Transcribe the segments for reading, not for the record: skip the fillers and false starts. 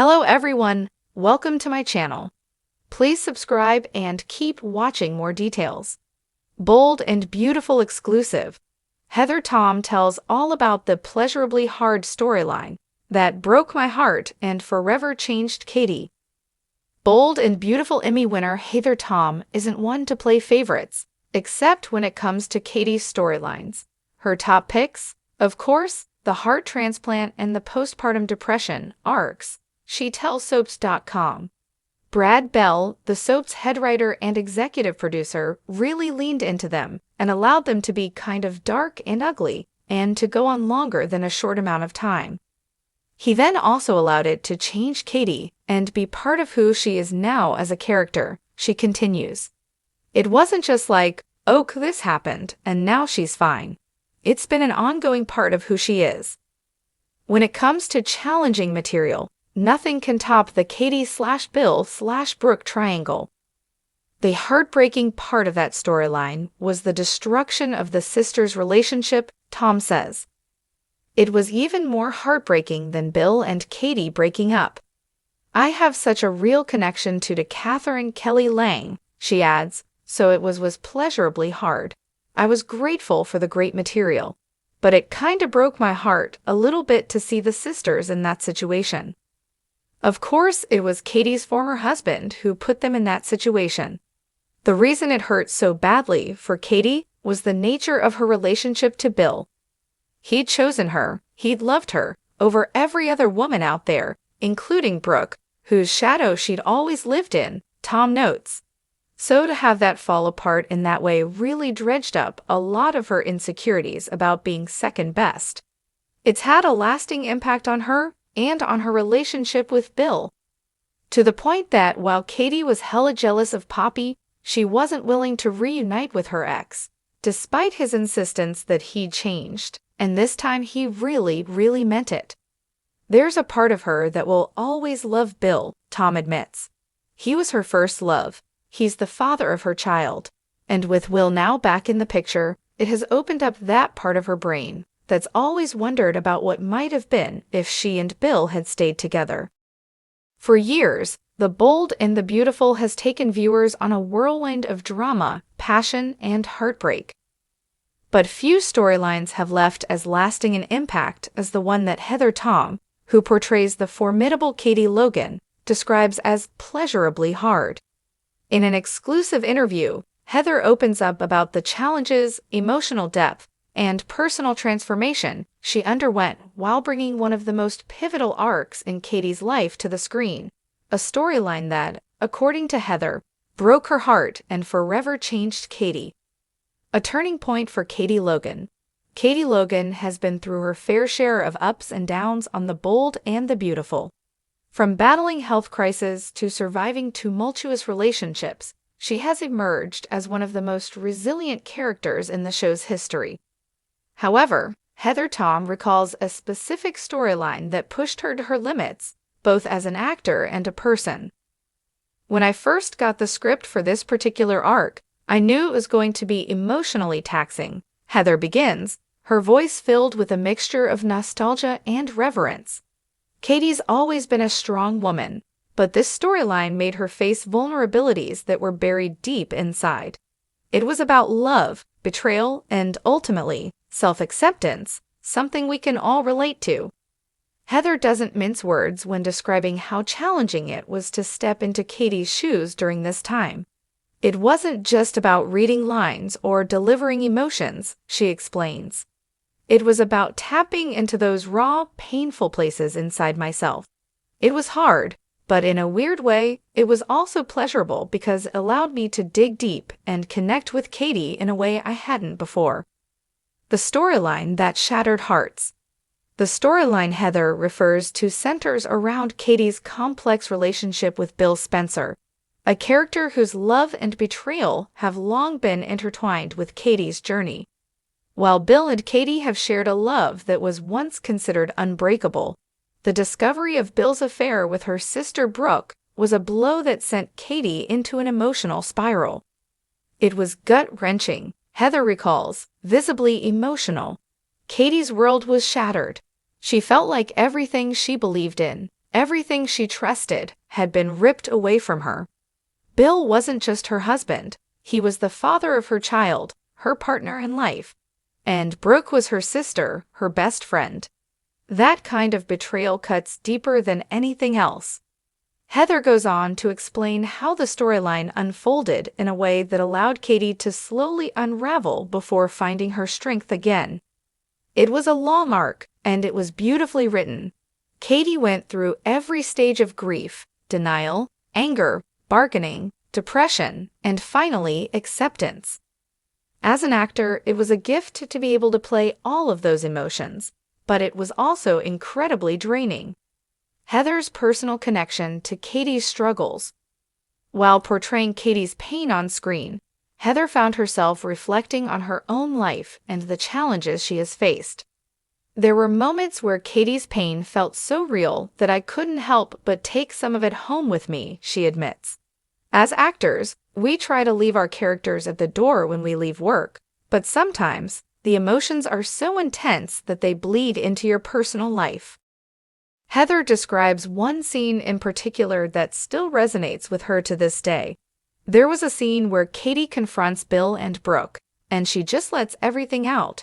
Hello everyone, welcome to my channel. Please subscribe and keep watching more details. Bold and beautiful exclusive. Heather Tom tells all about the pleasurably hard storyline that broke my heart and forever changed Katie. Bold and beautiful Emmy winner Heather Tom isn't one to play favorites, except when it comes to Katie's storylines. Her top picks, of course, the heart transplant and the postpartum depression arcs. She tells soaps.com. Brad Bell, the soap's head writer and executive producer, really leaned into them and allowed them to be kind of dark and ugly and to go on longer than a short amount of time. He then also allowed it to change Katie and be part of who she is now as a character. She continues. It wasn't just like, oh, this happened, and now she's fine. It's been an ongoing part of who she is. When it comes to challenging material, nothing can top the Katie/Bill/Brooke triangle. The heartbreaking part of that storyline was the destruction of the sisters' relationship, Tom says. It was even more heartbreaking than Bill and Katie breaking up. I have such a real connection to Catherine Kelly Lang, she adds, so it was pleasurably hard. I was grateful for the great material, but it kinda broke my heart a little bit to see the sisters in that situation. Of course, it was Katie's former husband who put them in that situation. The reason it hurt so badly for Katie was the nature of her relationship to Bill. He'd chosen her, he'd loved her, over every other woman out there, including Brooke, whose shadow she'd always lived in, Tom notes. So to have that fall apart in that way really dredged up a lot of her insecurities about being second best. It's had a lasting impact on her and on her relationship with Bill. To the point that while Katie was hella jealous of Poppy, she wasn't willing to reunite with her ex, despite his insistence that he'd changed, and this time he really meant it. There's a part of her that will always love Bill, Tom admits. He was her first love. He's the father of her child. And with Will now back in the picture, it has opened up that part of her brain that's always wondered about what might have been if she and Bill had stayed together. For years, The Bold and the Beautiful has taken viewers on a whirlwind of drama, passion, and heartbreak. But few storylines have left as lasting an impact as the one that Heather Tom, who portrays the formidable Katie Logan, describes as pleasurably hard. In an exclusive interview, Heather opens up about the challenges, emotional depth, and personal transformation she underwent while bringing one of the most pivotal arcs in Katie's life to the screen, a storyline that, according to Heather, broke her heart and forever changed Katie. A turning point for Katie Logan. Katie Logan has been through her fair share of ups and downs on The Bold and the Beautiful. From battling health crises to surviving tumultuous relationships, she has emerged as one of the most resilient characters in the show's history. However, Heather Tom recalls a specific storyline that pushed her to her limits, both as an actor and a person. When I first got the script for this particular arc, I knew it was going to be emotionally taxing, Heather begins, her voice filled with a mixture of nostalgia and reverence. Katie's always been a strong woman, but this storyline made her face vulnerabilities that were buried deep inside. It was about love, betrayal, and ultimately, self-acceptance, something we can all relate to. Heather doesn't mince words when describing how challenging it was to step into Katie's shoes during this time. It wasn't just about reading lines or delivering emotions, she explains. It was about tapping into those raw, painful places inside myself. It was hard, but in a weird way, it was also pleasurable because it allowed me to dig deep and connect with Katie in a way I hadn't before. The storyline that shattered hearts. The storyline Heather refers to centers around Katie's complex relationship with Bill Spencer, a character whose love and betrayal have long been intertwined with Katie's journey. While Bill and Katie have shared a love that was once considered unbreakable, the discovery of Bill's affair with her sister Brooke was a blow that sent Katie into an emotional spiral. It was gut-wrenching, Heather recalls, visibly emotional. Katie's world was shattered. She felt like everything she believed in, Everything she trusted had been ripped away from her. Bill wasn't just her husband, he was the father of her child, her partner in life. And Brooke was her sister, her best friend. That kind of betrayal cuts deeper than anything else. Heather goes on to explain how the storyline unfolded in a way that allowed Katie to slowly unravel before finding her strength again. It was a long arc, and it was beautifully written. Katie went through every stage of grief, denial, anger, bargaining, depression, and finally acceptance. As an actor, it was a gift to be able to play all of those emotions, but it was also incredibly draining. Heather's personal connection to Katie's struggles. While portraying Katie's pain on screen, Heather found herself reflecting on her own life and the challenges she has faced. There were moments where Katie's pain felt so real that I couldn't help but take some of it home with me, she admits. As actors, we try to leave our characters at the door when we leave work, but sometimes the emotions are so intense that they bleed into your personal life. Heather describes one scene in particular that still resonates with her to this day. There was a scene where Katie confronts Bill and Brooke, and she just lets everything out.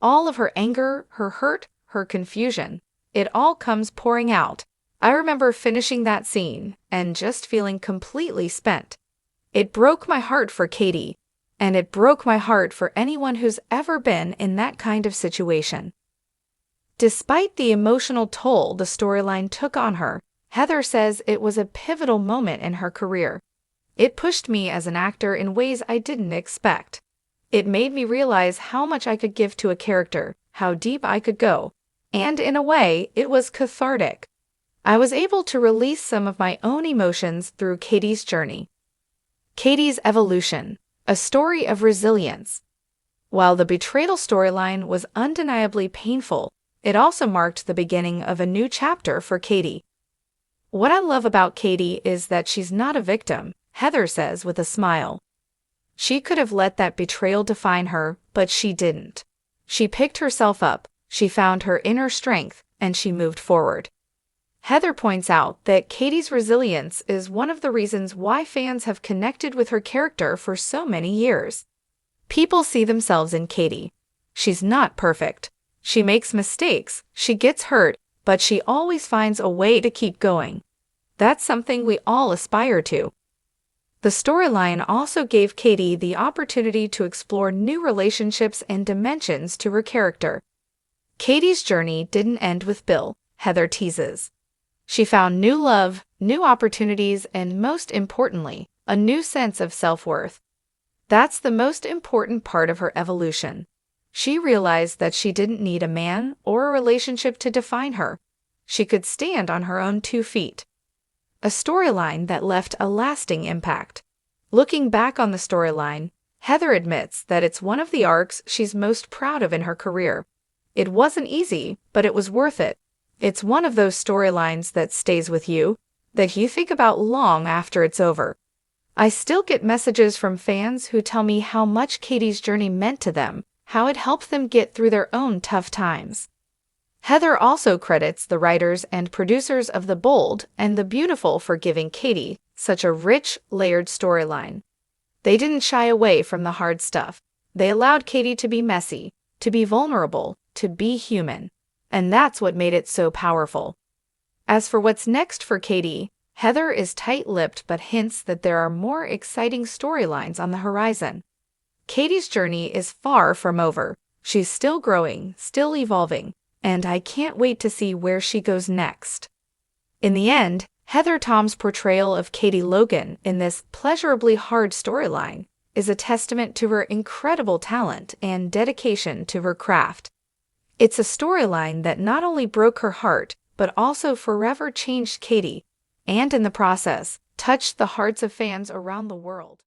All of her anger, her hurt, her confusion, it all comes pouring out. I remember finishing that scene and just feeling completely spent. It broke my heart for Katie, and it broke my heart for anyone who's ever been in that kind of situation. Despite the emotional toll the storyline took on her, Heather says it was a pivotal moment in her career. It pushed me as an actor in ways I didn't expect. It made me realize how much I could give to a character, how deep I could go, and in a way, it was cathartic. I was able to release some of my own emotions through Katie's journey. Katie's evolution, a story of resilience. While the betrayal storyline was undeniably painful, it also marked the beginning of a new chapter for Katie. What I love about Katie is that she's not a victim, Heather says with a smile. She could have let that betrayal define her, but she didn't. She picked herself up, she found her inner strength, and she moved forward. Heather points out that Katie's resilience is one of the reasons why fans have connected with her character for so many years. People see themselves in Katie. She's not perfect. She makes mistakes, she gets hurt, but she always finds a way to keep going. That's something we all aspire to. The storyline also gave Katie the opportunity to explore new relationships and dimensions to her character. Katie's journey didn't end with Bill, Heather teases. She found new love, new opportunities, and most importantly, a new sense of self-worth. That's the most important part of her evolution. She realized that she didn't need a man or a relationship to define her. She could stand on her own 2 feet. A storyline that left a lasting impact. Looking back on the storyline, Heather admits that it's one of the arcs she's most proud of in her career. It wasn't easy, but it was worth it. It's one of those storylines that stays with you, that you think about long after it's over. I still get messages from fans who tell me how much Katie's journey meant to them, how it helped them get through their own tough times. Heather also credits the writers and producers of The Bold and the Beautiful for giving Katie such a rich, layered storyline. They didn't shy away from the hard stuff. They allowed Katie to be messy, to be vulnerable, to be human. And that's what made it so powerful. As for what's next for Katie, Heather is tight-lipped but hints that there are more exciting storylines on the horizon. Katie's journey is far from over. She's still growing, still evolving, and I can't wait to see where she goes next. In the end, Heather Tom's portrayal of Katie Logan in this pleasurably hard storyline is a testament to her incredible talent and dedication to her craft. It's a storyline that not only broke her heart, but also forever changed Katie, and in the process, touched the hearts of fans around the world.